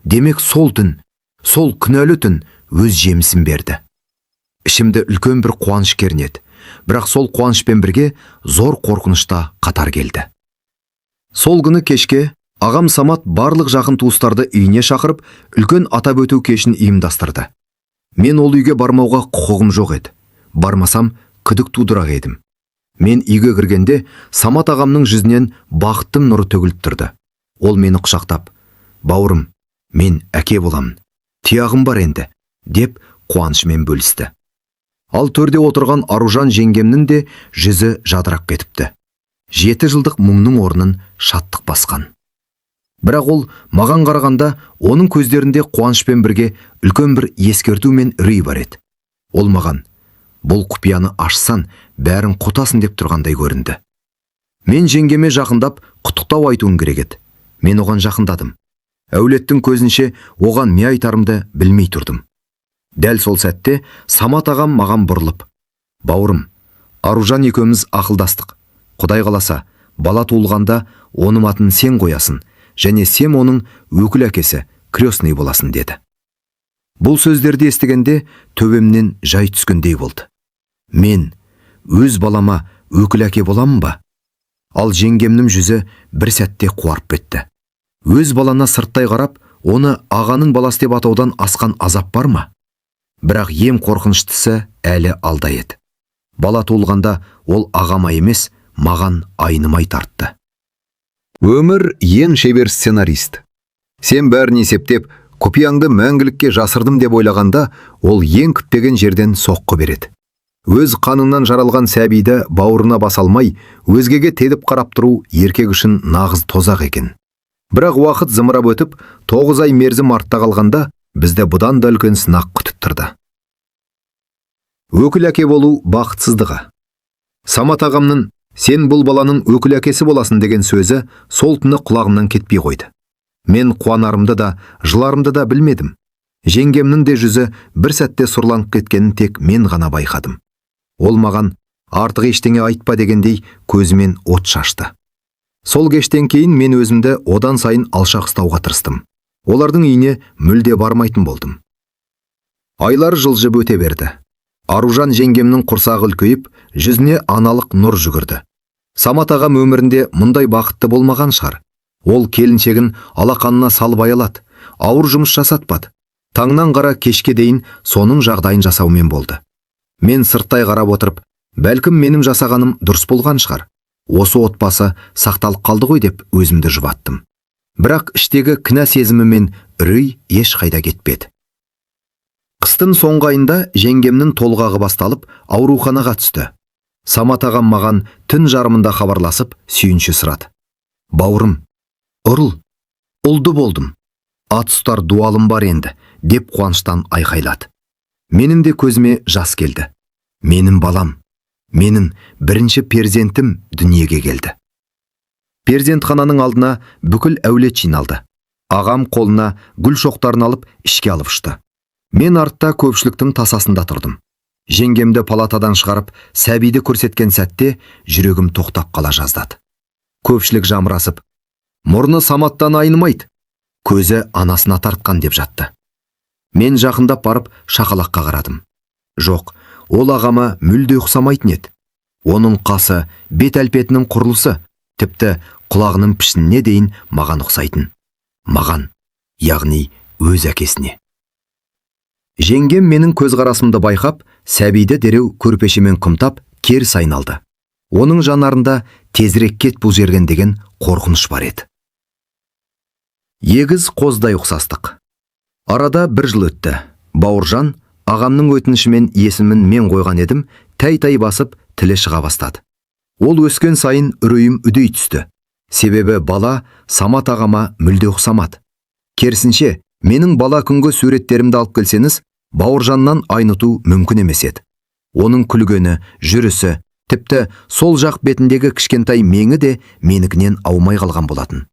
Демек сол түн, сол күнәлі түн өз жемісін берді. Ішімді үлкен бір қуаныш кернеді. Бірақ сол қуанышпен бірге зор қорқынышта қатар келді. Сол күні кешке ағам Самат барлық жақын туыстарды үйіне шақырып, үлкен атап өту кешін ұйымдастырды. Мен ол үйге бармауға құқығым жоқ еді. Бармасам, күдік тудырақ едім. Мен үйге кіргенде Самат ағамның жүзінен бақыттың нұры төгіліп тұрды. Ол мені құшақтап, бауырым, мен әке боламын, тияғым бар енді, деп қуанышымен бөлісті. Ал төрде отырған Аружан жеңгемнің де жүзі жадырап кетіпті. 7 жылдық мұңның орнын шаттық басқан. Бірақ ол маған қарағанда оның көздерінде қуанышпен бірге үлкен бір ескерту мен үрей бар еді. Ол маған, бұл құпияны ашсан, бәрін құтасын деп тұрғандай көрінді. Мен жеңгеме жақындап, құттықтау айтуым керек еді. Мен оған жақындадым. Әулеттің көзінше оған не айтарымды білмей тұрдым. Дәл сол сәтте Самат ағам маған бұрылып, бауырым, Аружан екеуміз ақылдастық. Құдай қаласа, бала туылғанда оның атын сен қоясын, және сен оның өкіл әкесі, крестный боласын, деді. Бұл сөздерді естігенде төбемнен жай түскендей болды. Мен өз балама өкіл әке боламын ба? Ал жеңгемнің жүзі бір сәтте қуарып кетті. Өз балана сырттай қарап, оны ағаның баласы деп атаудан асқан азап бар ма? Бірақ ем қорқыныштысы әлі алда еді. Бала туылғанда ол ағама емес, маған айнымай тартты. Өмір ең шебер сценарист. Сен бәрін есептеп, құпияңды мәңгілікке жасырдым деп ойлағанда, ол ең күтпеген жерден соққы береді. Өз қанынан жаралған сәбиді бауырына баса алмай, өзгеге тедіп қарап тұру еркек үшін нағыз тозақ екен. Бірақ уақыт зымырап өтіп, 9 ай мерзім артта қалғанда, бізді бұдан да үлкен сынақ күтіп тұрды. Өкіл әке болу бақытсыздығы. Самат ағамның «Сен бұл баланың өкіл әкесі боласың» деген сөзі сол түні құлағымнан кетпей қойды. Мен қуанарымды да, жыларымды да білмедім. Жеңгемнің де жүзі бір сәтте сұрланып кеткенін тек мен ғана байқадым. Ол маған «Артық ештеңе айтпа» дегендей көзімен от шашты. Сол кештен кейін мен өзімді одан сайын алшақ ұстауға тырыстым. Олардың үйіне мүлде бармайтын болдым. Айлар жылжып өте берді. Аружан жеңгемнің құрсағы үлкейіп, жүзіне аналық нұр жүгірді. Самат ағам өмірінде мұндай бақытты болмаған шығар. Ол келіншегін алақанына салып аялады, ауыр жұмыс жасатпады. Таңнан қара кешке дейін соның жағдайын жасаумен болды. Мен сырттай қарап отырып, бәлкім менің жасағаным дұрыс болған шығар. Осы отбасы сақталып қалды ғой деп өзімді жұбаттым. Бірақ іштегі кінә сезімі мен үрей еш қайда кетпеді. Қыстың соңғы айында жеңгемнің толғағы басталып, ауруханаға түсті. Самат ағам маған түн жарымында хабарласып, сүйінші сұрады. Бауырым, ұлды болдым. Ат ұстар дуалым бар енді, деп қуаныштан айқайлады. Менің де көзіме жас келді. Менің балам, менің бірінші перзентім дүниеге келді. Перзентхананың алдына бүкіл әулет жиналды. Ағам қолына гүл шоқтарын алып, ішке алып ұшты. Мен артта көпшіліктің тасасында тұрдым. Жеңгемді палатадан шығарып, сәбиді көрсеткен сәтте жүрегім тоқтап қала жаздады. Көпшілік жамырасып, мұрны Саматтан айнымайды, көзі анасына тартқан деп жатты. Мен жақындап барып шақалаққа қарадым. Жоқ, ол ағама мүлде ұқсамайтын еді. Оның қасы, бет әлпетінің құрылысы, тіпті құлағының пішініне дейін маған ұқсайтын. Маған, яғни өз әкесіне. Жеңгем менің көзқарасымды байқап, сәбиді дереу көрпешемен қымтап, керіс айналды. Оның жанарында тезірек кет бұл жерден деген қорқыныш бар еді. Егіз қоздай ұқсастық. Арада 1 жыл өтті. Бауыржан, ағамның өтінішімен есімін мен қойған едім, тәй-тәй басып, тілі шыға бастады. Ол өскен сайын үрейім үдей түсті. Себебі бала Самат ағама мүлде ұқсамады. Керісінше, менің бала күнгі суреттерімді алып келсеңіз, Бауыржаннан айныту мүмкін емес еді. Оның күлгені, жүрісі, тіпті сол жақ бетіндегі кішкентай меңі де менікінен аумай қалған болатын.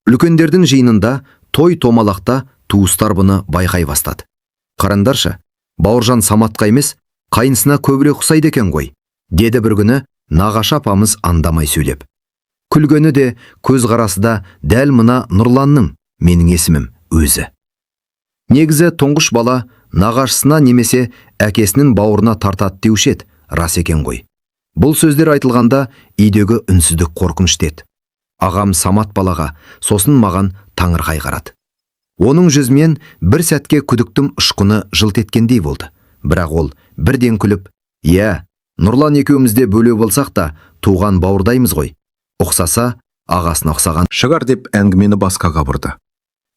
Үлкендердің жиынында, той томалақта туыстар бұны байқай бастады. Қарандаршы, Бауыржан Саматқа емес, қайынсына көбірек ұқсайды екен ғой, деді бір күні нағашы апамыз андамай сөйлеп. Күлгені де, көзқарасы да дәл мына Нұрланның, менің есімім, өзі. Негізі тұңғыш бала нағашысына немесе әкесінің бауырына тартады деуші еді, рас екен ғой. Бұл сөздер айтылғанда үйдегі үнсіздік қорқынышты еді. Ағам Самат балаға, сосын маған таңырқай қарады. Оның жүзімен бір сәтке күдіктің ұшқыны жылт еткендей болды. Бірақ ол бірден күліп, «Иә, Нұрлан екеумізде бөле болсақ та, туған бауырдаймыз ғой. Ұқсаса, ағасына ұқсаған шығар» деп әңгімені басқаға бұрды.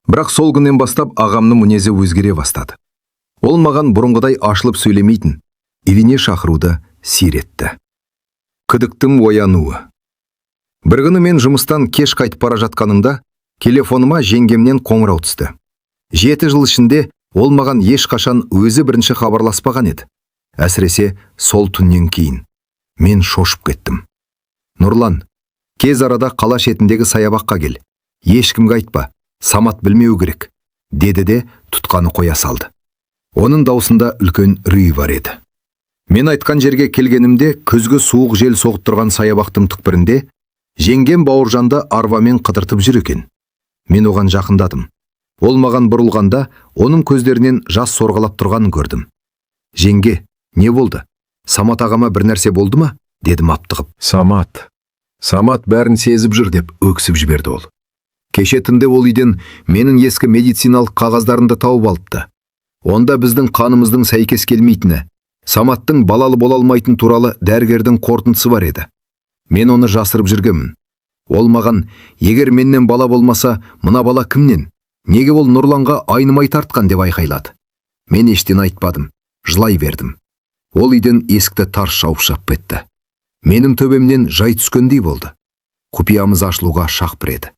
Бірақ сол күннен бастап ағамның мінезі өзгере бастады. Ол маған бұрынғыдай ашылып сөйлемейтін, үйіне шақыруды сиретті. Күдіктің оянуы. Бір күні мен жұмыстан кеш қайтып бара жатқанымда, телефоныма жеңгемнен қоңырау түсті. 7 жыл ішінде ол маған ешқашан өзі бірінші хабарласпаған еді. Әсіресе сол түннен кейін. Мен шошып кеттім. «Нұрлан, кез арада қала шетіндегі саябаққа кел. Ешкімге айтпа, Самат білмеу керек», деді де тұтқаны қоя салды. Оның даусында үлкен үрей бар еді. Мен айтқан жерге келгенімде күзгі суық жел соғып тұрған саябақтың түкпірінде жеңгем Бауыржанды арбамен қыдыртып жүр екен. Мен оған жақындадым. Ол маған бұрылғанда оның көздерінен жас сорғалап тұрғанын көрдім. «Жеңге, не болды? Самат ағама бір нәрсе болды ма?» дедім аптығып. Самат бәрін сезіп жүр» деп өксіп жіберді ол. «Кеше түнде ол үйден менің ескі медициналық қағаздарымды тауып алыпты. Онда біздің қанымыздың сәйкес келмейтіні, Саматтың балалы бола алмайтын туралы дәрігердің қорытындысы бар еді. Мен оны жасырып жүргенмін. Ол маған, егер менен бала болмаса, мына бала кімнен? Неге ол Нұрланға айнымай тартқан деп айқайлады. Мен ештен айтпадым, жылай бердім. Ол үйден есікті тарс жауып шығып кетті. Менің төбемнен жай түскендей болды. Құпиямыз ашылуға шақ біреді.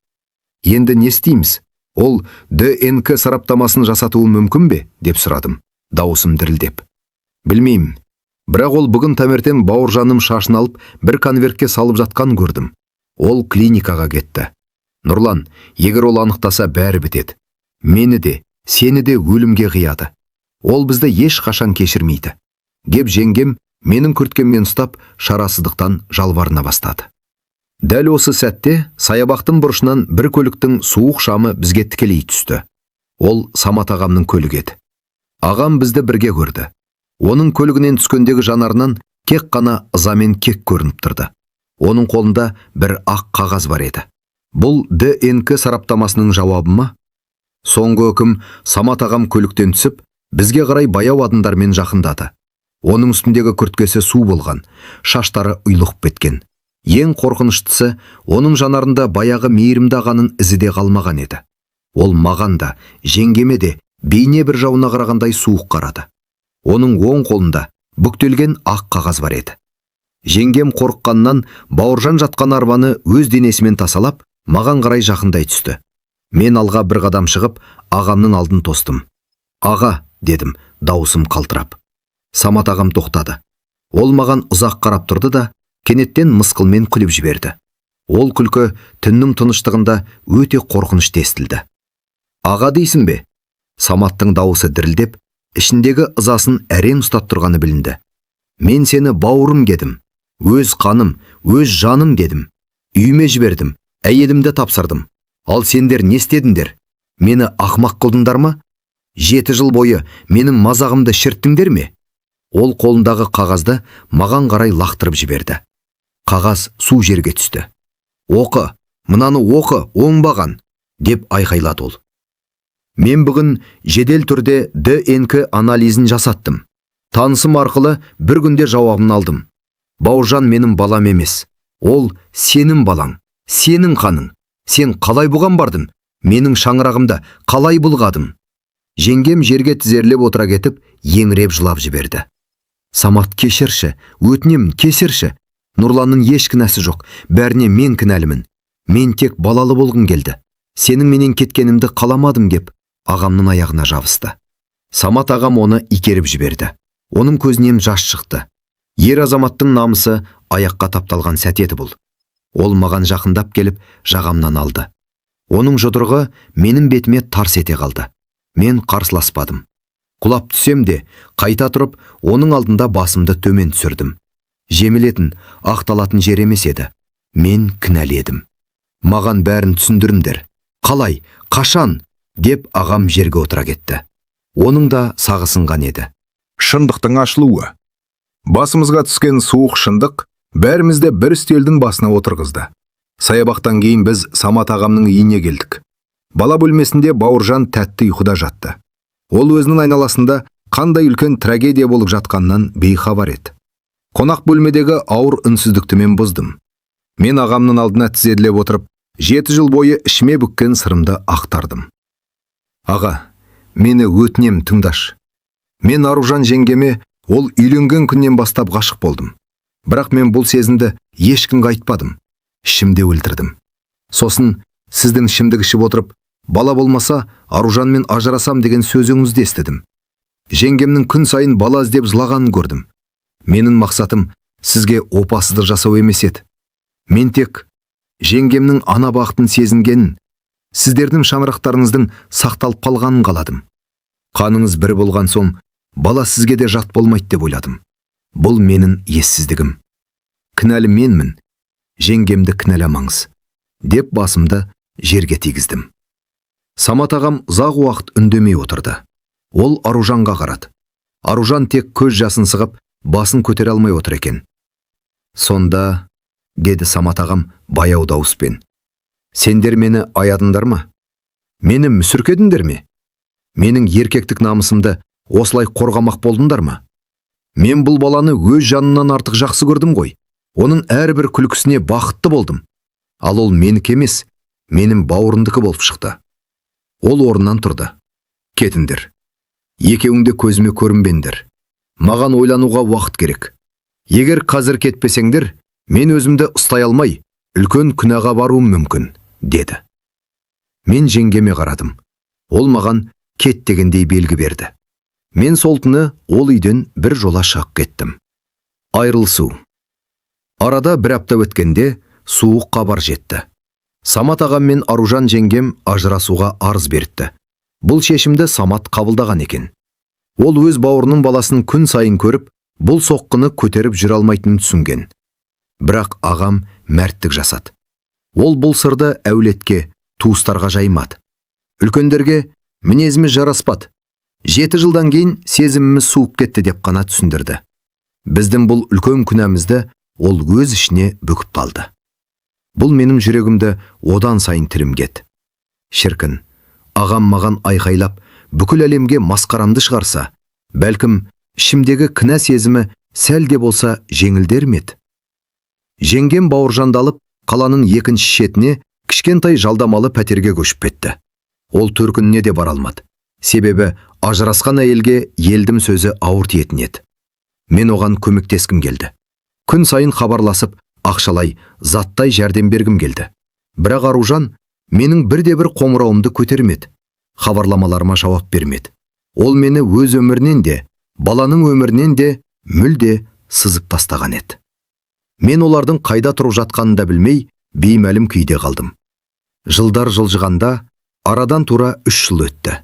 Енді не істейміз? Ол ДНК сараптамасын жасатуы мүмкін бе? деп сұрадым, дауысым дірілдеп. Білмеймін. Бірақ ол бүгін таңертең Бауыржаным шашын алып, бір конвертке салып жатқан көрдім. Ол клиникаға кетті. Нұрлан, егер ол анықтаса бәрі бітеді. Мені де, сені де өлімге қияды. Ол бізді еш қашан кешірмейді. Деп жеңгем менің күрткеммен ұстап, шарасыздықтан жалбарына бастады. Дәл осы сәтте саябақтың бұрышынан бір көліктің суық шамы бізге тікелей түсті. Ол Самат ағамның көлігі еді. Ағам бізді бірге көрді. Оның көлігінен түскендегі жанарынан кек қана ыза мен кек көрініп тұрды. Оның қолында бір ақ қағаз бар еді. Бұл ДНК сараптамасының жауабы ма? Соңғы үкім Самат ағам көліктен түсіп, бізге қарай баяу адымдармен жақындады. Оның үстіндегі күрткесі су болған, шаштары ұйлығып кеткен. Ең қорқыныштысы, оның жанарында баяғы мейірімді ағаның ізі де қалмаған еді. Ол маған да, жеңгеме де бейне бір жауына қарағандай суық қарады. Оның оң қолында бүктелген ақ қағаз бар еді. Жеңгем қорыққаннан Бауыржан жатқан арбаны өз денесімен тасалап, маған қарай жақындай түсті. Мен алға бір қадам шығып, ағамның алдын тостым. «Аға», дедім, дауысым қалтырап. Самат ағам тоқтады. Ол маған ұзақ қарап тұрды да, кенеттен мысқылмен күліп жіберді. Ол күлкі түннің тыныштығында өте қорқынышты естілді. «Аға дейсің бе?» Саматтың дауысы дірілдеп, ішіндегі ызасын әрең ұстап тұрғаны білінді. «Мен сені бауырым дедім. Өз қаным, өз жаным дедім. Үйіме жібердім, әйелімді тапсырдым. Ал сендер не істедіңдер? Мені ақмақ қылдыңдар ма? 7 жыл бойы менің мазағымды шерттіңдер ме?» Ол қолындағы қағазды маған қарай лақтырып жіберді. Қағаз су жерге түсті. «Оқы, мынаны оқы, оңбаған», деп айқайлады ол. Мен бүгін жедел түрде ДНК анализін жасаттым. Танысым арқылы бір күнде жауабын алдым. Бауыржан менің балам емес. Ол сенің балаң, сенің қаның. Сен қалай бұған бардың? Менің шаңырағымда қалай бұлғадым? Жеңгем жерге тізерлеп отыра кетіп, еңіреп жылап жіберді. «Самат, кешірші, өтінемін, кешірші. Нұрланның еш кінәсі жоқ, бәріне мен кінәлімін. Мен тек балалы болғым келді. Сенің менен кеткенімді қаламадым» деп, ағамның аяғына жабысты. Самат ағам оны икеріп жіберді. Оның көзінен жас шықты. Ер азаматтың намысы аяққа тапталған сәт еді бұл. Ол маған жақындап келіп жағамнан алды. Оның жұдырығы менің бетіме тарс ете қалды. Мен қарсыласпадым. Құлап түсем де, қайта тұрып, оның алдында басымды төмен түсірдім. Жемелетін, ақталатын жер емес еді. Мен кінәлі едім. Маған бәрін түсіндіріңдер. Қалай, қашан? Деп ағам жерге отыра кетті. Оның да сағы сынған еді. Шындықтың ашылуы. Басымызға түскен суық шындық бәрімізді бір үстелдің басына отырғызды. Саябақтан кейін біз Самат ағамның үйіне келдік. Бала бөлмесінде Бауыржан тәтті ұйқыда жатты. Ол өзінің айналасында қандай үлкен трагедия болып жатқаннан бейхабар еді. Қонақ бөлмедегі ауыр үнсіздікті мен бұздым. Мен ағамның алдына тізерлеп отырып, 7 жыл бойы ішіме бүккен сырымды ақтардым. Аға, мені өтінем тыңдаш. Мен Аружан жеңгеме ол үйленген күннен бастап ғашық болдым. Бірақ мен бұл сезімді ешкімге айтпадым. Ішімде өлтірдім. Сосын сіздің ішімдік ішіп отырып, бала болмаса Аружанмен ажырасам деген сөзіңізді естідім. Жеңгемнің күн сайын бала іздеп жылағанын көрдім. Менің мақсатым сізге опасыздық жасау емес еді. Мен тек жеңгемнің ана бақытын сезінгенін, сіздердің шаңырақтарыңыздың сақталып қалғанын қаладым. Қаныңыз бір болған соң, бала сізге де жат болмайды деп ойладым. Бұл менің ессіздігім. Кінәлі менмін, жеңгемді кінәламаңыз, деп басымды жерге тигіздім. Самат ағам ұзақ уақыт үндемей отырды. Ол Аружанға қарады. Аружан тек көз жасын сығып, басын көтере алмай отыр екен. Сонда, деді Самат ағам баяу дауыспен. Сендер мені аядыңдар ма? Мені мүсіркедіңдер ме? Менің еркектік намысымды осылай қорғамақ болдыңдар ма? Мен бұл баланы өз жанынан артық жақсы көрдім ғой. Оның әрбір күлкісіне бақытты болдым. Ал ол менікі емес, менің бауырымдікі болып шықты. Ол орнынан тұрды. Кетіңдер. Екеуіңде көзіме көрінбеңдер. Маған ойлануға уақыт керек. Егер қазір кетпесеңдер, мен өзімді ұстай алмай, үлкен күнәға баруым мүмкін, деді. Мен жеңгеме қарадым. Ол маған кет дегендей белгі берді. Мен сол түні ол үйден бір жола шығып кеттім. Айырылысу. Арада бір апта өткенде суық хабар жетті. Самат ағам мен Аружан жеңгем ажырасуға арыз берді. Бұл шешімді Самат қабылдаған екен. Ол өз бауырының баласын күн сайын көріп, бұл соққыны көтеріп жүре алмайтынын түсінген. Бірақ ағам мәрттік жасады. Ол бұл сырды әулетке, туыстарға жаймады. Үлкендерге мінезіміз жараспады. 7 жылдан кейін сезіміміз суып кетті деп қана түсіндірді. Біздің бұл үлкен күнәмізді ол өз ішіне бүгіп қалды. Бұл менің жүрегімді одан сайын тілімгет. Шіркін, ағам маған айқайлап, бүкіл әлемге масқарамды шығарса, бәлкім ішімдегі кінә сезімі сәл де болса жеңілдер ме еді? Жеңгем Бауыржандалып, қаланың екінші шетіне кішкентай жалдамалы пәтерге көшіп кетті. Ол төркініне де бара алмады. Себебі ажырасқан әйелге елдім сөзі ауыр тиетін еді. Мен оған көмектескім келді. Күн сайын хабарласып, ақшалай, заттай жәрдем бергім келді. Бірақ Аружан менің бірде-бір қоңырауымды көтермеді. Хабарламаларыма жауап бермеді. Ол мені өз өмірінен де, баланың өмірінен де мүлде сызып тастаған еді. Мен олардың қайда тұрып жатқанын да білмей, беймәлім күйде қалдым. Жылдар жылжығанда арадан тура 3 жыл өтті.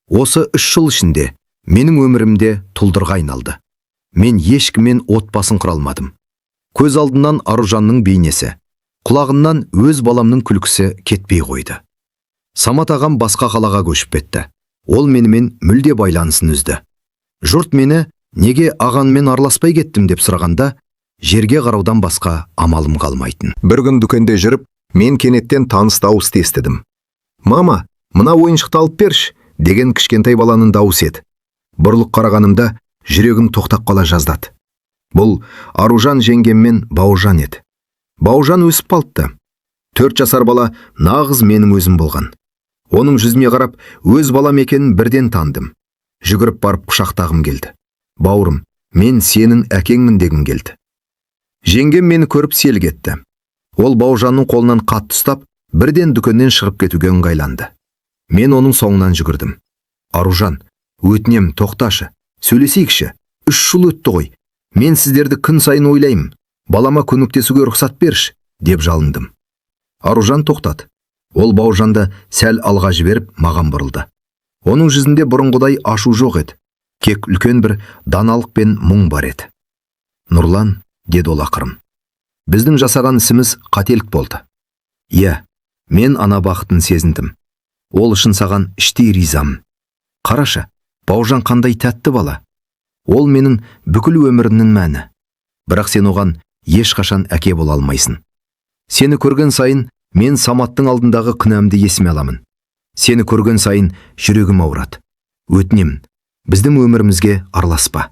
Осы 3 жыл ішінде менің өмірімде тұлдырға айналды. Мен ешкіммен отбасын құра алмадым. Көз алдынан Аружанның бейнесі, құлағымнан өз баламның күлкісі кетпей қойды. Самат ағам басқа қалаға көшіп кетті. Ол менімен мүлде байланысын үзді. Жұрт мені неге ағанмен араласпай кеттім деп сұрағанда, жерге қараудан басқа амалым қалмайтын. Бір күн дүкенде жүріп, мен кенеттен таныс дауысты естідім. Мама, мына ойыншықты алып берші, деген кішкентай баланың дауысы еді. Бұрылып қарағанымда жүрегім тоқтап қала жаздады. Бұл Аружан жеңгеммен Бауыржан еді. Бауыржан өсіп қалыпты. 4 жасар бала нағыз менің өзім болған. Оның жүзіне қарап, өз балам екенін бірден тандым. Жүгіріп барып құшақтағым келді. Бауырым, мен сенің әкеңмін дегім келді. Жеңгем мені көріп селк етті. Ол Бауыржанның қолынан қатты ұстап, бірден дүкеннен шығып кетуге ыңғайланды. Мен оның соңынан жүгірдім. Аружан, Өтінем, тоқташы. Сөйлесейікші. 3 жыл өтті ғой. Мен сіздерді күн сайын ойлаймын. Балама көмектесуге рұқсат берші, деп жалындым. Аружан тоқтады. Ол Бауыржанды сәл алға жіберіп маған бұрылды. Оның жүзінде бұрынғыдай ашу жоқ еді. Кек үлкен бір даналық пен мұң бар еді. Нұрлан, деді ол ақырын. Біздің жасаған ісіміз қателік болды. Иә, мен ана бақытын сезіндім. Ол үшін саған іштей ризамын. Қарашы, Бауыржан қандай тәтті бала. Ол менің бүкіл өмірімнің мәні. Бірақ сен оған ешқашан әке бола алмайсың. Сені көрген сайын мен Саматтың алдындағы күнәмді есіме аламын. Сені көрген сайын жүрегім ауырады. Өтінем, біздің өмірімізге араласпа.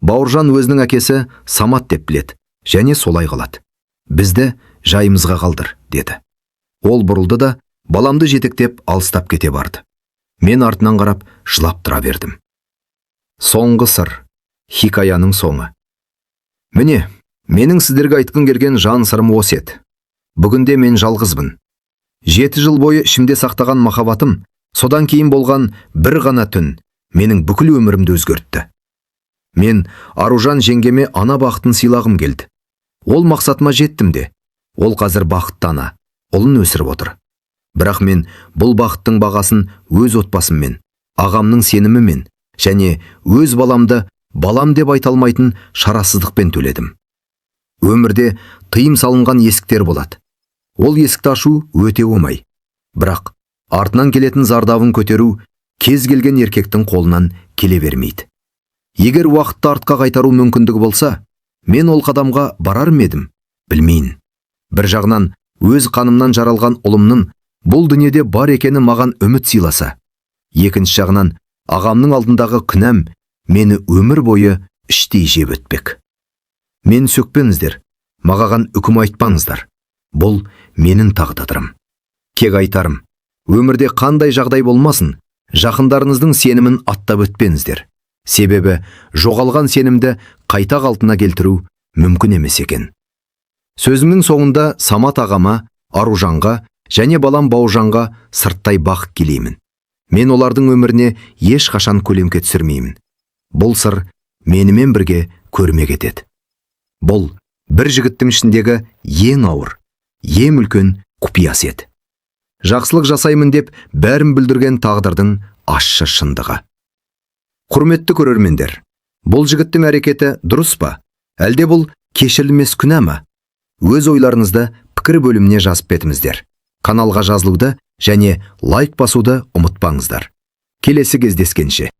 Бауыржан өзінің әкесі Самат деп біледі, және солай қалады. Бізді жайымызға қалдыр, деді. Ол бұрылды да баламды жетектеп алыстап кете барды. Мен артынан қарап жылап тұра бердім. Соңғы сыр, хикаяның соңы. Міне, менің сіздерге айтқым келген жан сырым осы еді. Бүгінде мен жалғызбын. 7 жыл бойы ішімде сақтаған махаббатым, содан кейін болған бір ғана түн менің бүкіл өмірімді өзгертті. Мен Аружан жеңгеме ана бақытын сыйлағым келді. Ол мақсатыма жеттім де. Ол қазір бақытты ана, ұлын өсіріп отыр. Бірақ мен бұл бақыттың бағасын өз отбасыммен, ағамның сенімімен және өз баламды балам деп айта алмайтын шарасыздықпен төледім. Өмірде тыйым салынған есіктер болады. Ол есікті ашу өте оңай. Бірақ артынан келетін зардабын көтеру кез келген еркектің қолынан келе бермейді. Егер уақытты артқа қайтару мүмкіндігі болса, мен ол қадамға барар ма едім? Білмейін. Бір жағынан өз қанымнан жаралған ұлымның бұл дүниеде бар екені маған үміт сыйласа, екінші жағынан ағамның алдындағы күнәм мені өмір бойы іштей жеп өтпек. Мен сөкпеңіздер, маған үкім айтпаңыздар. Бұл менің тағдырым. Кек айтарым, өмірде қандай жағдай болмасын, жақындарыңыздың сенімін аттап өтпеңіздер. Себебі жоғалған сенімді қайта қалпына келтіру мүмкін емес екен. Сөзімнің соңында Самат ағама, Аружанға және балам Бауыржанға сырттай бақыт тілеймін. Мен олардың өміріне ешқашан көлеңке түсірмеймін. Бұл сыр менімен бірге көрмек етеді. Бұл бір жігіттің ішіндегі ең ауыр, ең үлкен құпиясы еді. Жақсылық жасаймын деп бәрін бүлдірген тағдырдың ащы шындығы. Құрметті көрермендер, бұл жігіттің әрекеті дұрыс па? Әлде бұл кешірілмес күнә ма? Өз ойларыңызды пікір бөліміне жазып кетіңіздер. Каналға жазылуды және лайк басуды ұмытпаңыздар. Келесі кездескенше.